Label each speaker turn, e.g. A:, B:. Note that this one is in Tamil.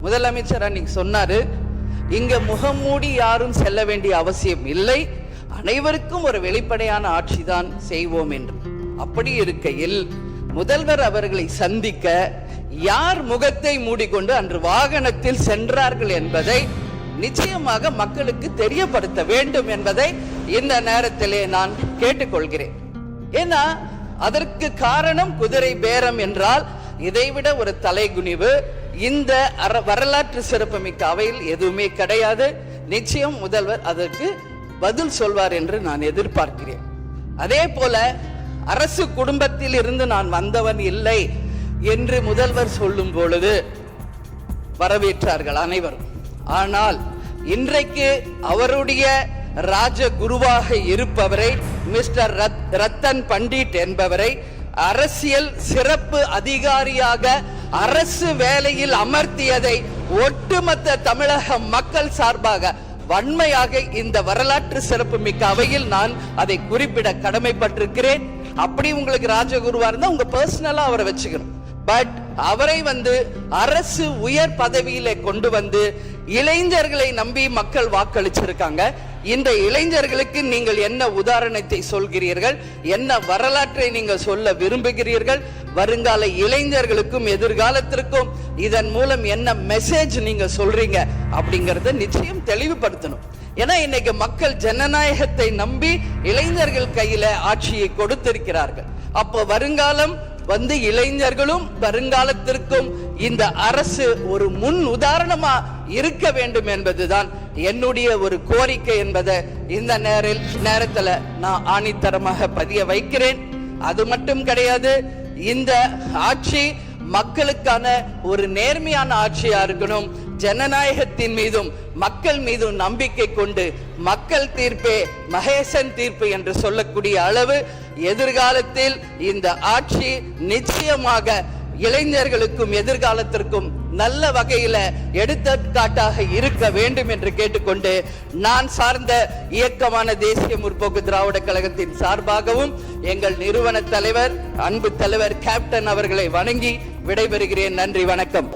A: முதலமைச்சர் அன்னைக்கு சொன்னாரு, இங்க முகமூடி யாரும் செல்ல வேண்டிய அவசியம் இல்லை, அனைவருக்கும் ஒரு வெளிப்படையான ஆட்சி தான் செய்வோம் என்று. அப்படி இருக்கையில் முதல்வர் அவர்களை சந்திக்க யார் முகத்தை மூடிக்கொண்டு அன்று வாகனத்தில் சென்றார்கள் என்பதை நிச்சயமாக மக்களுக்கு தெரியப்படுத்த வேண்டும் என்பதை இந்த நேரத்திலே நான் கேட்டுக்கொள்கிறேன். ஏன்னா அதற்கு காரணம் குதிரை பேரம் என்றால் இதைவிட ஒரு தலைகுனிவு இந்த வரலாற்று சிறப்புமிக்க அவையில் எதுவுமே கிடையாது. நிச்சயம் முதல்வர் அதற்கு பதில் சொல்வார் என்று நான் எதிர்பார்க்கிறேன். அதே போல அரசு குடும்பத்தில் இருந்து நான் வந்தவன் இல்லை என்று முதல்வர் சொல்லும் பொழுது வரவேற்றார்கள் அனைவரும். ஆனால் இன்றைக்கு அவருடைய ராஜகுருவாக இருப்பவரை மிஸ்டர் ரத்தன் பண்டிட் என்பவரை அரசியல் சிறப்பு அதிகாரியாக அரசு வேலையில் அமர்த்தியதை ஒட்டுமொத்த தமிழக மக்கள் சார்பாக வன்மையாக இந்த வரலாற்று சிறப்பு மிக்க அவையில் நான் அதை குறிப்பிட கடமைப்பட்டிருக்கிறேன். அப்படி உங்களுக்கு ராஜகுருவா இருந்தா உங்க பர்சனலா அவரை வச்சுக்கணும். பட் அவரை அரசு உயர் பதவியில கொண்டு வந்து இளைஞர்களை நம்பி மக்கள் வாக்களிச்சிருக்காங்க. இந்த இளைஞர்களுக்கு நீங்கள் என்ன உதாரணத்தை சொல்கிறீர்கள், என்ன வரலாற்றை நீங்கள் சொல்ல விரும்புகிறீர்கள், வருங்கால இளைஞர்களுக்கும் எதிர்காலத்திற்கும் இதன் மூலம் என்ன மெசேஜ் நீங்க சொல்றீங்க அப்படிங்கறத நிச்சயம் தெளிவுபடுத்தணும். ஏன்னா இன்னைக்கு மக்கள் ஜனநாயகத்தை நம்பி இளைஞர்கள் கையில ஆட்சியை கொடுத்திருக்கிறார்கள். அப்போ வருங்காலம் இளைஞர்களும் வருங்காலத்திற்கும் இந்த அரசு ஒரு முன் உதாரணமா இருக்க வேண்டும் என்பதுதான் என்னுடைய ஒரு கோரிக்கை என்பதை இந்த நேரத்துல நான் ஆணித்தரமாக பதிய வைக்கிறேன். அது மட்டும் கிடையாது, இந்த ஆட்சி மக்களுக்கான ஒரு நேர்மையான ஆட்சியா இருக்கணும். ஜனநாயகத்தின் மீதும் மக்கள் மீதும் நம்பிக்கை கொண்டு மக்கள் தீர்ப்பே மகேசன் தீர்ப்பு என்று சொல்லக்கூடிய அளவு எதிர்காலத்தில் இந்த ஆட்சி நிச்சயமாக இளைஞர்களுக்கும் எதிர்காலத்திற்கும் நல்ல வகையில எடுத்துக்காட்டாக இருக்க வேண்டும் என்று கேட்டுக்கொண்டு நான் சார்ந்த இயக்கமான தேசிய முற்போக்கு திராவிட கழகத்தின் சார்பாகவும் எங்கள் நிறுவன தலைவர் அன்பு தலைவர் கேப்டன் அவர்களை வணங்கி விடைபெறுகிறேன். நன்றி, வணக்கம்.